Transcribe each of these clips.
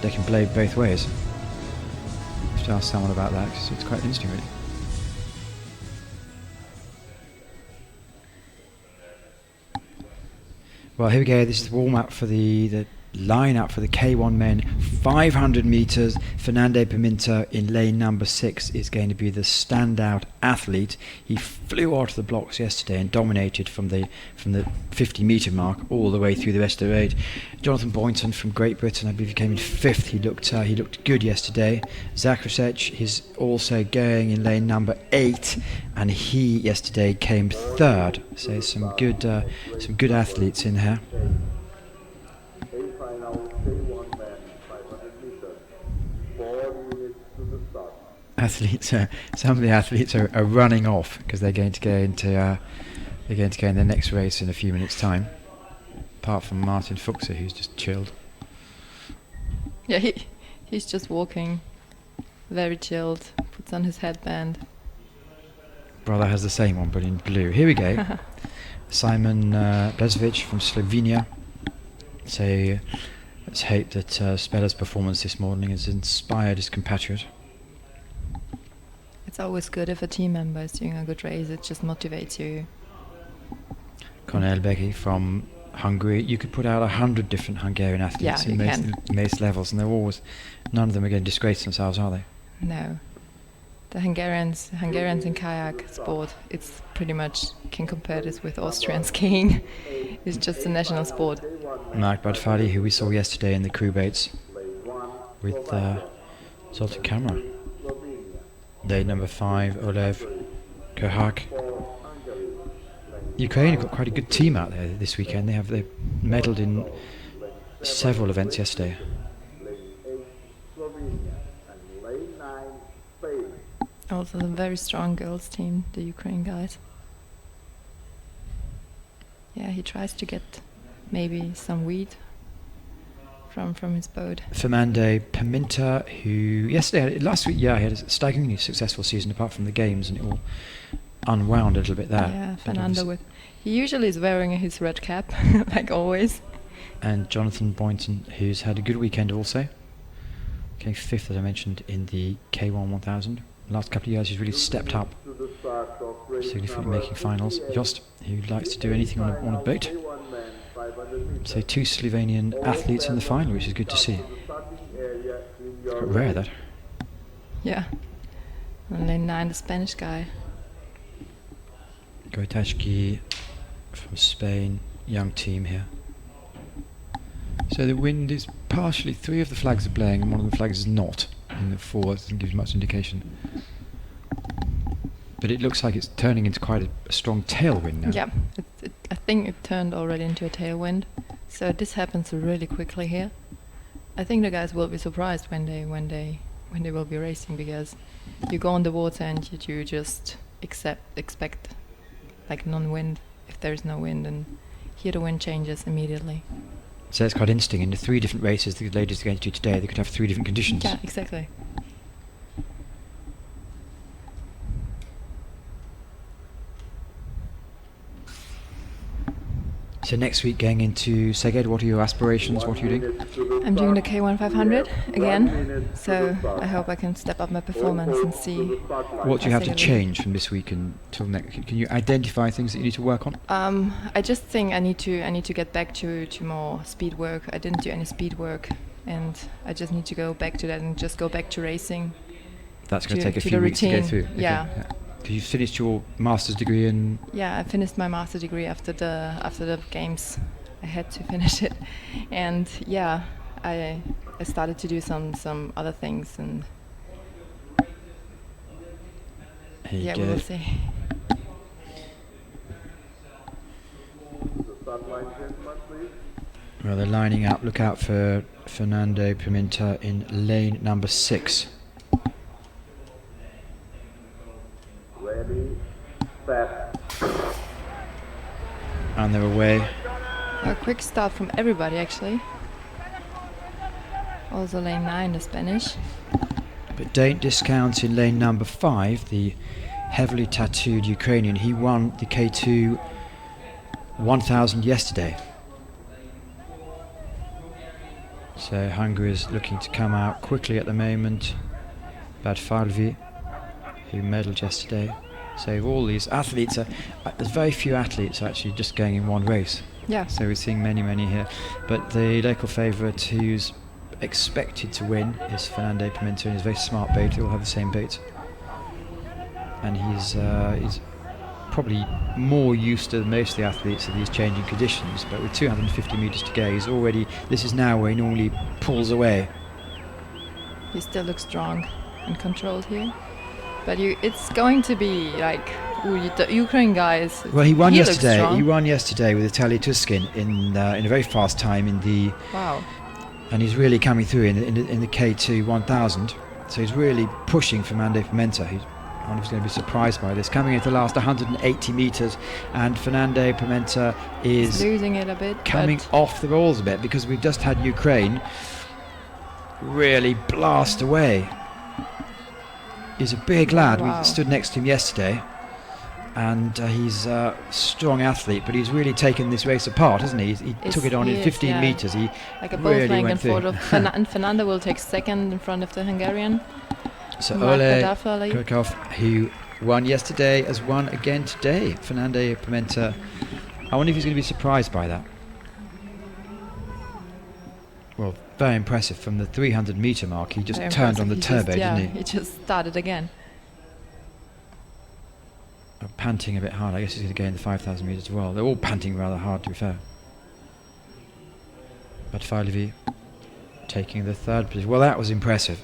can play both ways. I have to ask someone about that because it's quite interesting, really. Well, here we go. This is the warm-up for the line-up for the K-1 men. 500 meters. Fernando PIMENTA in lane number 6 is going to be the standout athlete. He flew out of the blocks yesterday and dominated from the 50-meter mark all the way through the rest of the race. Jonathan Boynton from Great Britain, I believe he came in 5th. He looked good yesterday. ZAKRAJSEK is also going in lane number 8, and he yesterday came 3rd. So some good athletes in here. Some of the athletes are running off because they're going to go in their next race in a few minutes' time. Apart from Martin Fuchser, who's just chilled. Yeah, he's just walking, very chilled. Puts on his headband. Brother has the same one, but in blue. Here we go. Simon BLAZEVIC from Slovenia. So let's hope that Spella's performance this morning has inspired his compatriot. It's always good if a team member is doing a good race. It just motivates you. Kornél BÉKE from Hungary. You could put out 100 different Hungarian athletes in most levels, and none of them are going to disgrace themselves, are they? No. The Hungarians in kayak sport, it's pretty much, can compare this with Austrian skiing. It's just a national sport. Márk BÁRDFALVI, who we saw yesterday in the crew boats with Zoltan Camera. Day number 5, Oleh KUKHARYK. Ukraine have got quite a good team out there this weekend. They medalled in several events yesterday. Also a very strong girls team, the Ukraine guys. Yeah, he tries to get maybe some wheat from his boat. Fernando PIMENTA, who last week, he had a staggeringly successful season apart from the games, and it all unwound a little bit there. Yeah, Fernando he usually is wearing his red cap, like always. And Jonathan Boynton, who's had a good weekend also. Okay, 5th, as I mentioned, in the K-1 1000. Last couple of years, he's really stepped up, significantly making finals. Jost, who likes to do anything on a boat. So 2 Slovenian athletes in the final, which is good to see. It's quite rare, that. Yeah. And lane 9, the Spanish guy. GORROTXATEGI from Spain, young team here. So the wind is partially, 3 of the flags are blowing and 1 of the flags is not. And the 4 doesn't give much indication. But it looks like it's turning into quite a strong tailwind now. Yeah, I think it turned already into a tailwind. So this happens really quickly here. I think the guys will be surprised when they will be racing, because you go on the water and you just expect like non-wind if there is no wind, and here the wind changes immediately. So it's quite interesting. In the 3 different races the ladies are going to do today, they could have 3 different conditions. Yeah, exactly. So next week, going into Szeged, what are your aspirations? What are you doing? I'm doing the K-1 500 again, so I hope I can step up my performance and see. What do you have to change from this week until next? Can you identify things that you need to work on? I just think I need to get back to more speed work. I didn't do any speed work, and I just need to go back to that and just go back to racing. That's going to take a few weeks to go through. Okay. Yeah. Because you finished your master's degree in... Yeah, I finished my master's degree after the games. I had to finish it, and yeah, I started to do some other things, and yeah, we will see. Well, they're lining up. Look out for Fernando PIMENTA in lane number 6. Ready, set. And they're away. A quick start from everybody, actually. Also lane 9, the Spanish. But don't discount in lane number 5, the heavily tattooed Ukrainian. He won the K2 1000 yesterday. So So Hungary is looking to come out quickly at the moment. BÁRDFALVI, who medalled yesterday. So all these athletes there's very few athletes actually just going in one race. Yeah. So we're seeing many here. But the local favourite who's expected to win is Fernando PIMENTA in his very smart boat. They all have the same boat. And he's probably more used to most of the athletes of these changing conditions, but with 250 metres to go, this is now where he normally pulls away. He still looks strong and controlled here. But it's going to be like, the Ukraine guys. Well, he won yesterday. Looks strong. He won yesterday with Italia Tuskin in a very fast time in the. Wow. And he's really coming through in the K-2 1000. So he's really pushing Fernando PIMENTA. I wonder if he's going to be surprised by this. Coming into the last 180 metres, and Fernando PIMENTA is losing it a bit. Coming off the rolls a bit because we've just had Ukraine really blast away. He's a big lad. Wow. We stood next to him yesterday, and he's a strong athlete, but he's really taken this race apart, hasn't he? He took it on in 15 metres. He like a really both went through. and Fernando will take second in front of the Hungarian. So Márk Oleh BÁRDFALVI, KUKHARYK, who won yesterday, has won again today. Fernando PIMENTA. I wonder if he's going to be surprised by that. Well, very impressive from the 300 metre mark. He just turned on the turbo, didn't he? He just started again. Panting a bit hard. I guess he's going to go in the 5,000 metres as well. They're all panting rather hard, to be fair. BÁRDFALVI taking the third position. Well, that was impressive.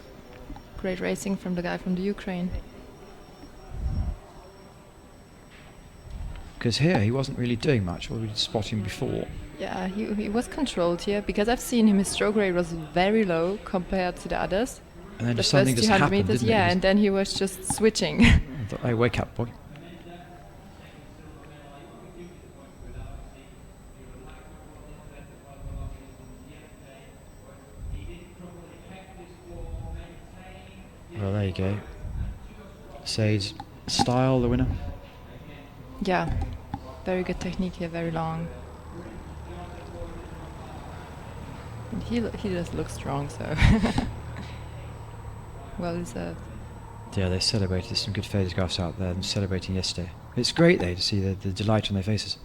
Great racing from the guy from the Ukraine. Because here he wasn't really doing much. Well, we did spot him before. Yeah, he was controlled here because I've seen him. His stroke rate was very low compared to the others. And then The just something first just 200 happened, meters, didn't yeah, it? and then he was just switching. I thought, hey, wake up, boy. Well, there you go. Sage Style, the winner. Yeah, very good technique here, very long. And he does look strong, so well deserved. Yeah, they celebrated. There's some good photographs out there, them celebrating yesterday. It's great, though, to see the delight on their faces.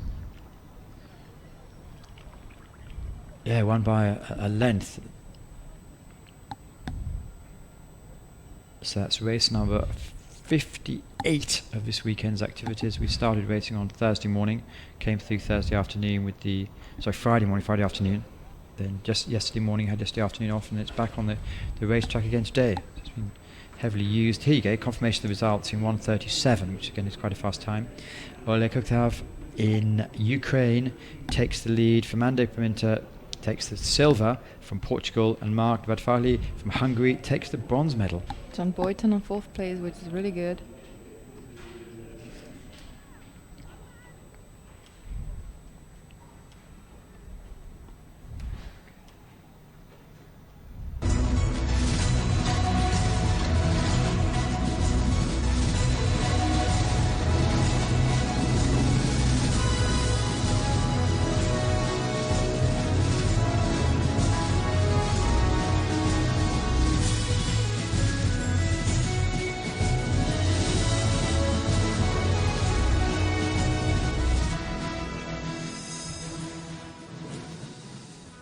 Yeah, won by a length. So that's race number 58 of this weekend's activities. We started racing on Thursday morning, came through Thursday afternoon with Friday morning, Friday afternoon. Then just yesterday morning, had yesterday afternoon off, and it's back on the racetrack again today. It's been heavily used. Here you go, confirmation of the results in 1:37, which again is quite a fast time. Oleh KUKHARYK in Ukraine takes the lead. Fernando PIMENTA takes the silver from Portugal, and Márk BÁRDFALVI from Hungary takes the bronze medal. John BOYTON on 4th place, which is really good.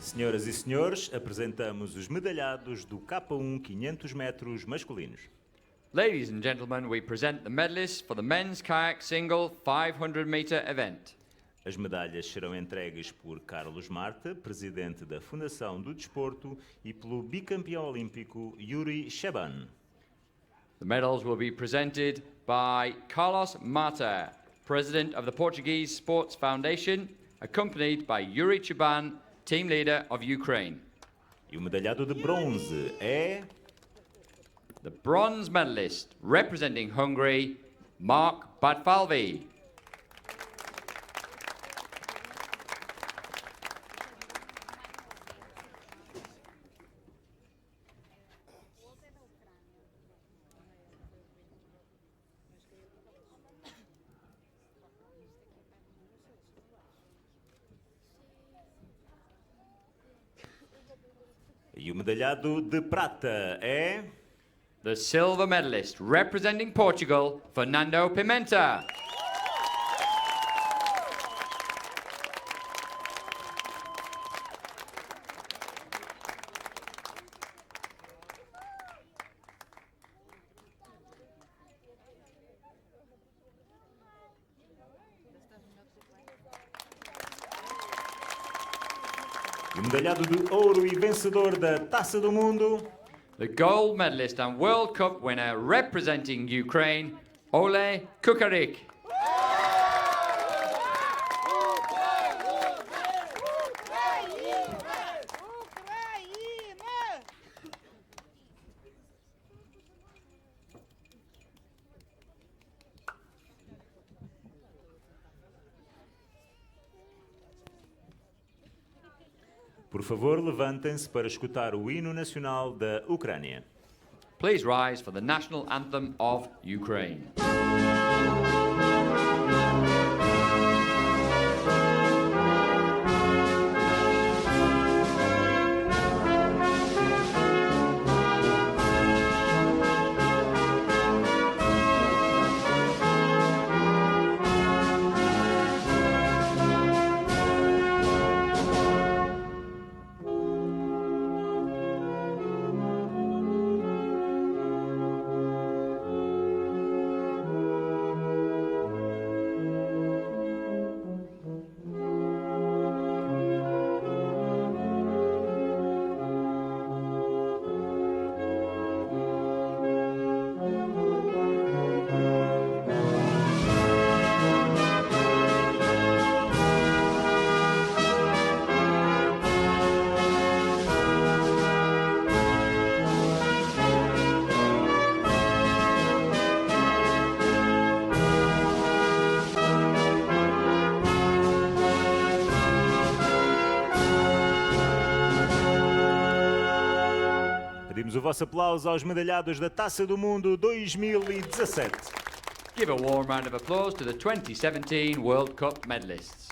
Senhoras e senhores, apresentamos os medalhados do K-1 500 metros masculinos. Ladies and gentlemen, we present the medalists for the men's kayak single 500-meter event. As medalhas serão entregues por Carlos Marta, presidente da Fundação do Desporto, e pelo bicampeão olímpico Yuri Shaban. The medals will be presented by Carlos Marta, president of the Portuguese Sports Foundation, accompanied by Yuri Shaban, team leader of Ukraine. E o medalhado de bronze é... The bronze medalist, representing Hungary, Márk BÁRDFALVI. E E o medalhado de prata é... The silver medalist representing Portugal, Fernando Pimenta. E o medalhado de ouro e vencedor da Taça do Mundo... The gold medalist and World Cup winner representing Ukraine, Oleh KUKHARYK. Por favor, levantem-se para escutar o hino nacional da Ucrânia. Please rise for the national anthem of Ukraine. Pedimos o vosso aplauso aos medalhados da Taça do Mundo 2017. Give a warm round of applause to the 2017 World Cup medalists.